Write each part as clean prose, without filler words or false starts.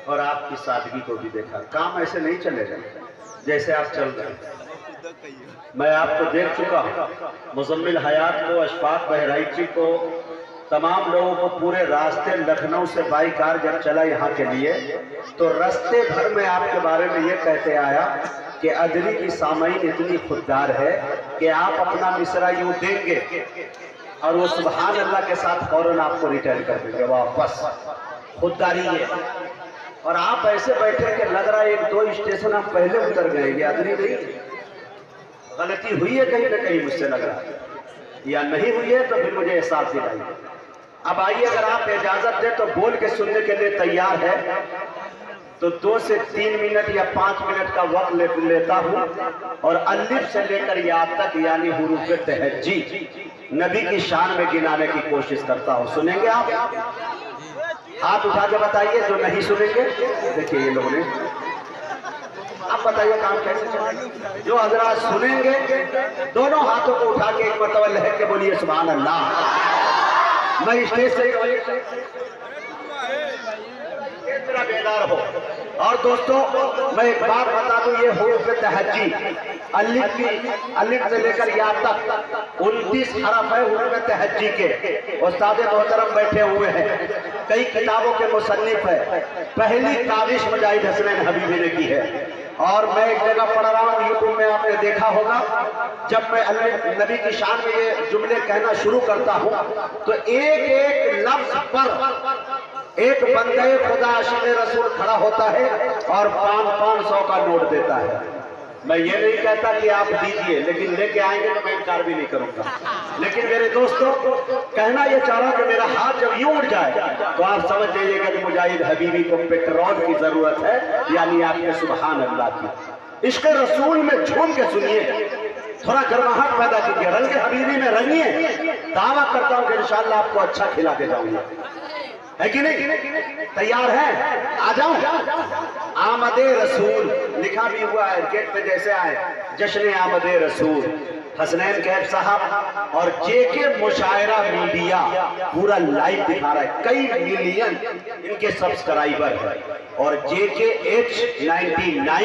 और आपकी सादगी को भी देखा। काम ऐसे नहीं चलेगा जैसे आप चल रहे हैं। मैं आपको देख चुका हूँ, मुजम्मिल हयात को, अशफाक बहराइची को, तमाम लोगों को पूरे रास्ते लखनऊ से बाई कार जब चला यहाँ के लिए, तो रास्ते भर में आपके बारे में ये कहते आया कि अदरी की सामईन इतनी खुददार है कि आप अपना मिसरा यूं देंगे और वो सुभान अल्लाह के साथ फौरन आपको रिटर्न कर देंगे वापस। खुददारी है। और आप ऐसे बैठे कि लग रहा है 1-2 स्टेशन आप पहले उतर गए। ये अदरी नहीं, गलती हुई है कहीं ना कहीं, मुझसे लग रहा है, या नहीं हुई है तो फिर मुझे एहसास दिलाइए। अब आइए, अगर आप इजाजत दें तो बोल के सुनने के लिए तैयार है तो 2 से 3 मिनट या 5 मिनट का वक्त लेता हूं और अलिफ से लेकर या तक यानी हुरूफ तहज्जी नबी की शान में गिनाने की कोशिश करता हूं। सुनेंगे आप? हाथ उठा के बताइए जो नहीं सुनेंगे। देखिए ये लोग ने, आप बताइए काम कैसे चलेगा। जो हजरात सुनेंगे दोनों हाथों को उठा के एक मरतबा लहक के बोलिए सुभान अल्लाह। मैं स्टेज से मेरा बेदार हो। और दोस्तों मैं एक बात बता दूं, ये हुरूफ तहज्जी अलिफ से लेकर या तक 29 हरफ है हुरूफ तहज्जी के। उस्ताद मोहतरम बैठे हुए हैं, कई किताबों के मुसन्निफ है। पहली काविश मुजाहिद हसनैन हबीबी ने की है। और मैं एक जगह पढ़ रहा हूँ, यूट्यूब में आपने देखा होगा, जब मैं नबी की शान में ये जुमले कहना शुरू करता हूँ तो एक एक लफ्ज पर एक बंदे खुदा आशिक़ रसूल खड़ा होता है और 500 का नोट देता है। मैं ये नहीं कहता कि आप दीजिए, लेकिन लेके आएंगे तो मैं इनकार भी नहीं करूंगा। लेकिन मेरे दोस्तों, कहना ये चाह रहा कि मेरा हाथ जब यूं उठ जाए तो आप समझ जाइएगा कि मुजाहिद हबीबी को पेट्रोल की जरूरत है, यानी आपके सुभान अल्लाह की। इश्क़ रसूल में झूम के सुनिए, थोड़ा गर्माहट पैदा कीजिए, रंग हबीबी में रंगिए। दावा करता हूं कि इंशाअल्लाह आपको अच्छा खिला के जाऊंगा, है कि नहीं? तैयार है? आ जाओ। आमदे रसूल लिखा भी हुआ है गेट पे, जैसे आए जश्न आमदे रसूल। हसनैन कैफ साहब और जेके मुशायरा मीडिया पूरा लाइव दिखा रहा है, कई मिलियन इनके सब्सक्राइबर है। और JK-H99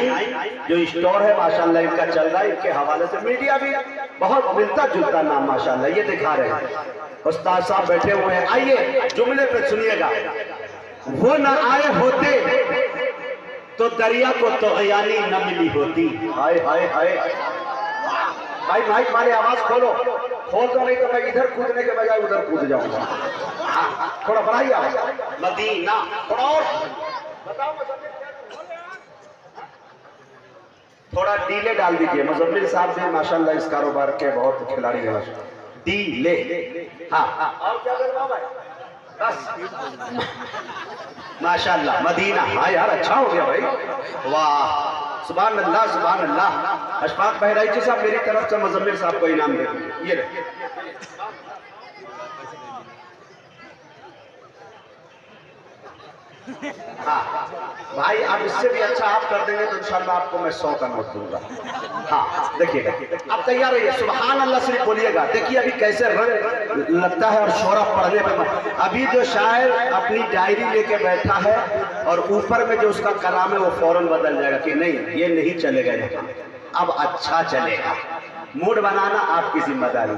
जो स्टोर है माशाल्लाह इनका चल रहा है, इनके हवाले से मीडिया भी बहुत मिलता जुलता नाम माशाल्लाह ये दिखा रहे हैं। उस्ताद साहब बैठे हुए हैं, आइए जुमले पे सुनिएगा। वो न आए होते तो दरिया को तग़यानी न मिली होती। हाय हाय हाय। भाई माइक मारे, आवाज खोलो। खोल दो, नहीं तो मैं इधर कूदने के बजाय उधर कूद जाऊंगा। थोड़ा बढ़ाइए आवाज। मदीना थोड़ा और बताओ, थोड़ा डीले डाल दीजिए। मुजम्मिल साहब भी माशाल्लाह इस कारोबार के बहुत खिलाड़ी हैं। डीले, हाँ और क्या करना भाई, बस माशाल्लाह। मदीना, हाँ यार अच्छा हो गया भाई, वाह सुभान अल्लाह सुभान अल्लाह। अशफाक बहराइची साहब मेरी तरफ से मुजम्मिल साहब को इनाम दे दीजिए। ये हाँ भाई, आप इससे भी अच्छा आप कर देंगे तो इंशाल्लाह आपको मैं 100 का नोट दूंगा। हाँ देखिएगा, आप तैयार रहिए, सुभान अल्लाह सिर्फ बोलिएगा। देखिए अभी कैसे रंग लगता है और शोरा पढ़ने में। अभी जो शायर अपनी डायरी लेके बैठा है और ऊपर में जो उसका कलाम है वो फौरन बदल जाएगा कि नहीं ये नहीं चलेगा, यहाँ अब अच्छा चलेगा। मूड बनाना आपकी जिम्मेदारी।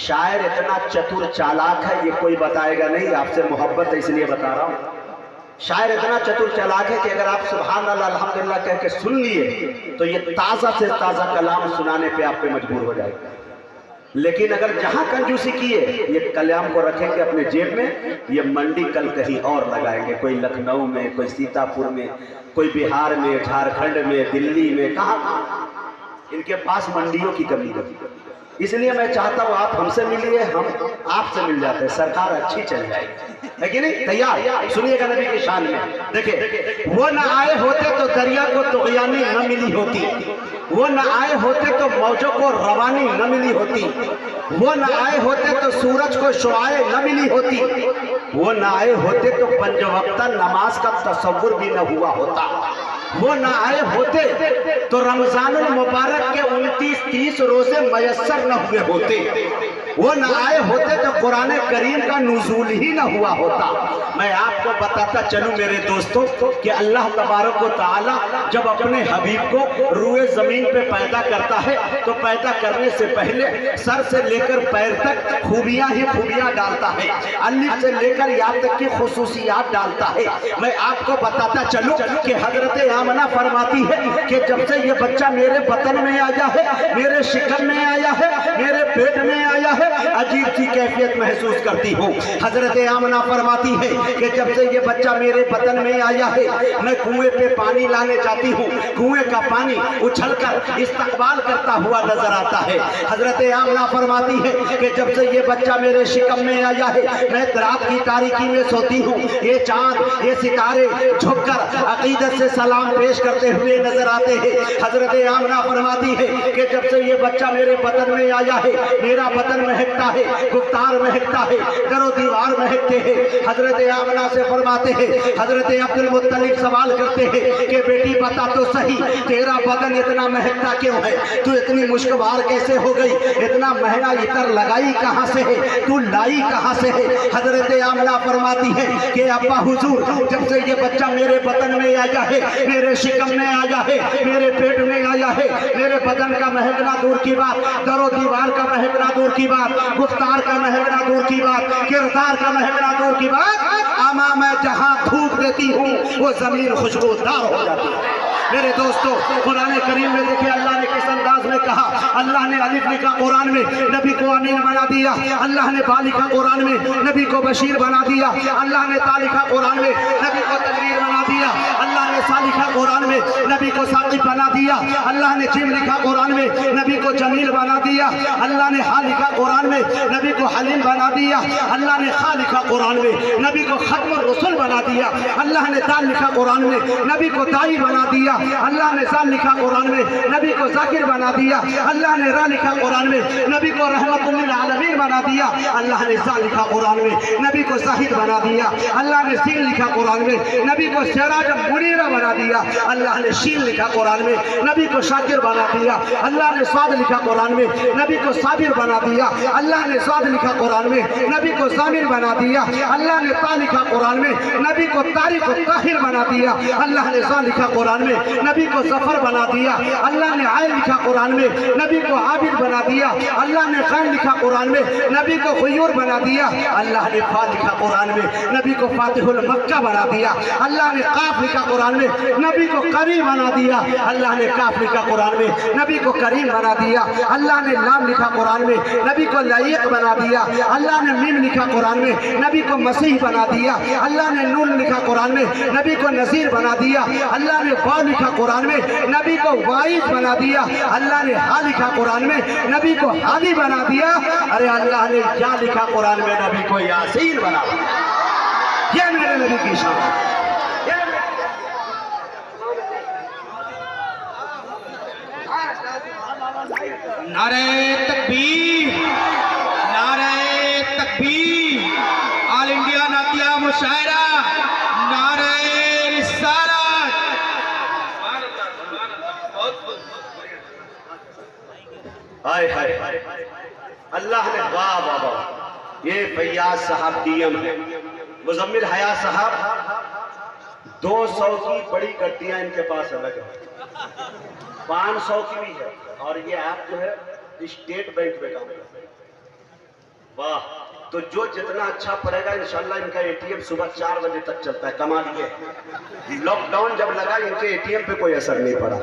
शायर इतना चतुर चालाक है ये कोई बताएगा नहीं, आपसे मोहब्बत है इसलिए बता रहा हूँ। शायर इतना चतुर चालाक है कि अगर आप सुभान अल्लाह अल्हम्दुलिल्लाह कह के सुन लिए तो ये ताज़ा से ताज़ा कलाम सुनाने पे आप पे मजबूर हो जाएगा। लेकिन अगर जहां कंजूसी किए, ये कलाम को रखेंगे अपने जेब में, ये मंडी कल कहीं और लगाएंगे, कोई लखनऊ में, कोई सीतापुर में, कोई बिहार में, झारखंड में, दिल्ली में, कहाँ इनके पास मंडियों की कमी है। इसलिए मैं चाहता हूँ आप हमसे मिलिए, हम आपसे मिल जाते हैं, सरकार अच्छी चल जाएगी, है कि नहीं? तैयार? सुनिएगा नबी की शान में। देखिए, वो न आए होते तो दरिया को तुग़यानी न मिली होती, वो न आए होते तो मौजों को रवानी न मिली होती, वो न आए होते तो सूरज को शुआए न मिली होती, वो न आए होते तो पंजवक्ता नमाज का तसव्वुर भी न हुआ होता, वो न आए होते तो रमजानुल मुबारक के 29-30 रोजे मयस्सर न हुए होते, वो न आए होते तो कुरान करीम का नुज़ूल ही न हुआ होता। मैं आपको बताता चलूं मेरे दोस्तों कि अल्लाह तबारक व तआला जब अपने हबीब को रूए ज़मीन पे पैदा करता है तो पैदा करने से पहले सर से लेकर पैर तक खूबियां ही खूबियां डालता है, अलिफ से लेकर या तक की खुसूसियात डालता है। मैं आपको बताता चलूं कि हजरत आमना फरमाती है कि जब से ये बच्चा मेरे बतन में आया है, मेरे शिकम में आया है, मेरे पेट में आया है, अजीब सी कैफियत महसूस करती हूँ। हजरत आमना फरमाती है कि जब से ये बच्चा मेरे बतन में आया है, मैं कुएं पे पानी लाने जाती हूँ, कुएं का पानी उछलकर इस्तकबाल करता हुआ नजर आता है। हजरत आमना फरमाती है कि जब से ये बच्चा मेरे शिकम में आया है, मैं रात की तारीकी में सोती हूँ, ये चांद ये सितारे झुककर अकीदत से सलाम पेश करते हुए नजर आते हैं। हजरत आमना फरमाती है कि जब से ये बच्चा मेरे बतन में आया है, मेरा बतन महकता है, गुफ्तार महकता है, दरो दीवार महकते हैं। हजरत आमना से फरमाते हैं, हजरत अब्दुल मुत्तलिब सवाल करते हैं कि बेटी बता तो सही, तेरा बदन इतना महकता क्यों है, तू इतनी मुश्कबार कैसे हो गई, इतना महंगा इतर लगाई कहाँ से है, तू लाई कहाँ से है। हजरत आमना फरमाती है कि अब्बा हुजूर, जब से ये बच्चा मेरे बदन में आया है, मेरे शिकम में आया है, मेरे पेट में आया है, मेरे बदन का महकना दूर की बात, दरो दीवार का महकना दूर की बात, गुफ्तार का महकना दूर की बात, किरदार का महकना दूर की बात, आमा मैं जहाँ थूक देती हूँ वो जमीन खुशबूदार हो जाती है। मेरे दोस्तों, कुरान करीम में देखिए अल्लाह ने किस अंदाज में कहा। अल्लाह ने अलिफ लिखा कुरान में, नबी को अमीन बना दिया। अल्लाह ने बा लिखा कुरान में, नबी को बशीर बना दिया। अल्लाह ने ता लिखा कुरान में, नबी को तकरीर बना दिया। अल्लाह ने सा लिखा कुरान में, नबी को साकिब बना दिया। अल्लाह ने जिम लिखा कुरान में, नबी को जमील बना दिया। अल्लाह ने हा लिखा कुरान में, नबी को हलीम बना दिया। अल्लाह ने खा लिखा कुरान में, नबी को खत्म रसूल बना दिया। अल्लाह ने दाल लिखा कुरान में, नबी को दाई बना दिया। अल्लाह ने ज़ाल लिखा कुरान में, नबी को ज़ाकिर बना दिया। अल्लाह ने रा लिखा कुरान में, नबी को रहमतुल लिल आलमीन बना दिया। अल्लाह ने ज़ा लिखा कुरान में, नबी को ज़ाहिद बना दिया। अल्लाह ने सीन लिखा कुरान में, नबी को सिराज मुनीरा बना दिया। अल्लाह ने शीन लिखा कुरान में, नबी को शाकिर बना दिया। अल्लाह ने स्वाद लिखा कुरान में, नबी को साबिर बना दिया। अल्लाह ने स्वाद लिखा कुरान में, नबी को ज़ामिर बना दिया। अल्लाह ने ता लिखा कुरान में, नबी को तारिक व ताहिर बना दिया। अल्लाह ने ज़ा लिखा कुरान में, नबी को जफर बना दिया। अल्लाह ने आय लिखा कुरान में, नबी को आबिद बना दिया। अल्लाह ने खैन लिखा कुरान में, नबी को गयूर बना दिया। अल्लाह ने फा लिखा कुरान में, नबी को फातिहुल मक्का बना दिया। अल्लाह ने काफ लिखा कुरान में, नबी को करीम बना दिया। अल्लाह ने काफ लिखा कुरान में, नबी को करीम बना दिया। अल्लाह ने लाम लिखा कुरान में, नबी को लायक बना दिया। अल्लाह ने मीम लिखा कुरान में, नबी को मसीह बना दिया। अल्लाह ने नून लिखा कुरान में, नबी को नज़ीर बना दिया। अल्लाह ने वा लिखा कुरान में, नबी को वाइज बना दिया। अल्लाह ने हा लिखा कुरान में, नबी को हादी बना दिया। अरे अल्लाह ने क्या लिखा कुरान में, नबी को यासीन बना दिया। ये मेरे नबी की शान है। नारे तकबीर, नारे तकबीर, ऑल इंडिया नातिया मुशायरा, नारे रिसालत। हाय हाय अल्लाह ने वाह वाह वाह। ये फैयाज साहब डीएम है, मुजम्मिल हया साहब 200 की बड़ी गड्डियां इनके पास अलग है, 500 की भी है, और ये आप जो है स्टेट बैंक में काम करते हैं। वाह, तो जो जितना अच्छा पड़ेगा इंशाल्लाह इनका एटीएम सुबह 4 बजे तक चलता है। कमाल ये लॉकडाउन जब लगा इनके एटीएम पे कोई असर नहीं पड़ा,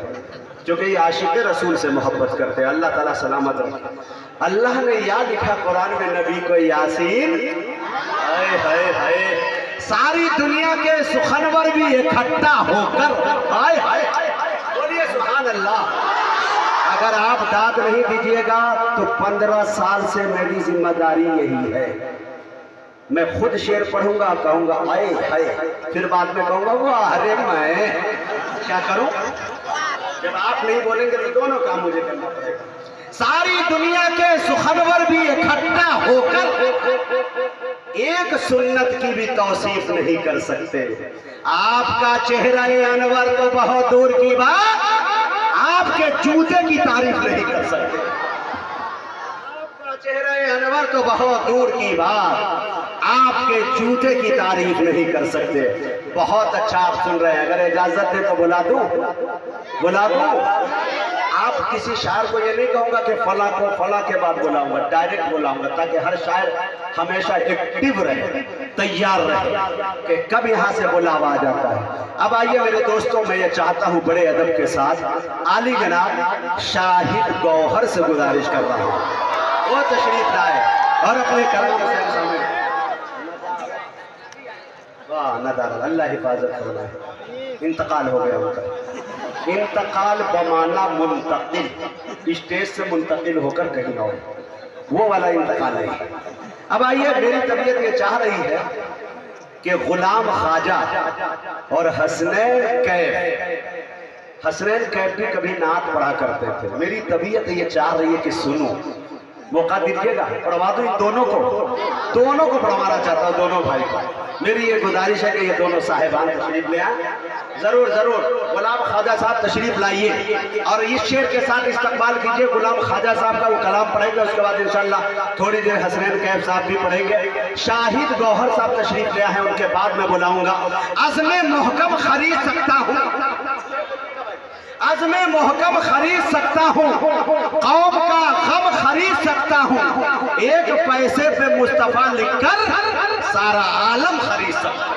क्योंकि ये आशिक रसूल से मोहब्बत करते हैं। अल्लाह ताला सलामत रखे। अल्लाह ने या लिखा कुरान में, नबी को यासीन। हाय हाय हाय, सारी दुनिया के सुखनवर भी इकट्ठा होकर, हाय हाय बोलिए सुभान अल्लाह। अगर आप दाद नहीं दीजिएगा तो 15 साल से मेरी जिम्मेदारी यही है। मैं खुद शेर पढ़ूंगा, कहूंगा आए हाय, फिर बाद में कहूंगा वो अरे मैं क्या करूं। जब आप नहीं बोलेंगे तो दोनों काम मुझे करना पड़ेगा। सारी दुनिया के सुखनवर भी इकट्ठा होकर एक सुन्नत की भी तौसीफ नहीं कर सकते। आपका चेहरा अनवर तो बहुत दूर की बात, आपके जूते की तारीफ नहीं कर सकते। आपका चेहरा अनवर जेवर तो बहुत दूर की बात, आपके जूते की तारीफ नहीं कर सकते। बहुत अच्छा आप सुन रहे हैं, अगर इजाजत दे तो बुला दूं, बुला दूं। आप किसी शायर को ये नहीं कहूंगा कि फला को फला के बाद बुलाऊंगा, डायरेक्ट बुलाऊंगा, ताकि हर शायर हमेशा एक्टिव रहे, तैयार रहे कि कब यहाँ से बुलावा आ जाता है। अब आइए मेरे दोस्तों, मैं ये चाहता हूँ बड़े अदब के साथ आली जनाब शाहिद गौहर से गुजारिश कर रहा हूँ, वो तशरीफ लाए और अपने कलाम से शामिल। वाह नदार, अल्लाह हिफाजत फरमाए। इंतकाल हो गया उनका, इंतकाल बमाना मुंतकिल, स्टेज से मुंतकिल होकर कहीं और, वो वाला इंतकाल है। अब आइए, मेरी तबीयत ये चाह रही है कि गुलाम ख्वाजा और हसनैन कैफ, हसनैन कैफ भी कभी नात पढ़ा करते थे। मेरी तबीयत ये चाह रही है कि सुनो, मौका दीजिएगा, पढ़वा दो इन दोनों को पढ़वाना चाहता हूँ, दोनों भाई को। मेरी ये गुजारिश है कि ये दोनों साहिबान तशरीफ ले आए, जरूर जरूर। गुलाम ख्वाजा साहब तशरीफ लाइए और इस शेर के साथ इस्तकबाल कीजिए। गुलाम ख्वाजा साहब का वो कलाम पढ़ेंगे, उसके बाद इंशाल्लाह थोड़ी देर हसनैन कैफ साहब भी पढ़ेंगे। शाहिद गौहर साहब तशरीफ ले आए हैं, उनके बाद मैं बुलाऊंगा। अज़्मे मोहकम खरीद सकता हूँ, अज़्मे मोहकम खरीद सकता हूँ, कौम का गम खरीद सकता हूँ, एक पैसे पे मुस्तफा लिखकर सारा आलम खरीद सकता हूँ।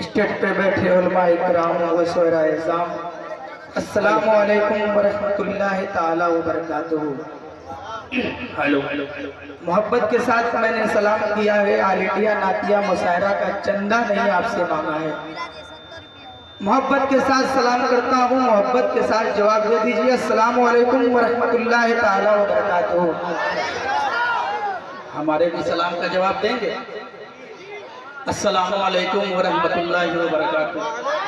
स्टेज पे बैठे उलमा इकराम व शुअरा इज़ाम, अस्सलामु अलैकुम व रहमतुल्लाहि ताला व बरकातुहू। हेलो, मोहब्बत के साथ मैंने सलाम किया है। ऑल इंडिया नातिया मुशायरा का चंदा नहीं आपसे मांगा है। मोहब्बत के साथ सलाम करता हूँ, मोहब्बत के साथ जवाब दे दीजिए, अस्सलामु अलैकुम व रहमतुल्लाहि ताला व बरकातुहू। हमारे भी सलाम का जवाब देंगे, अस्सलामु अलैकुम व रहमतुल्लाहि व बरकातुहू।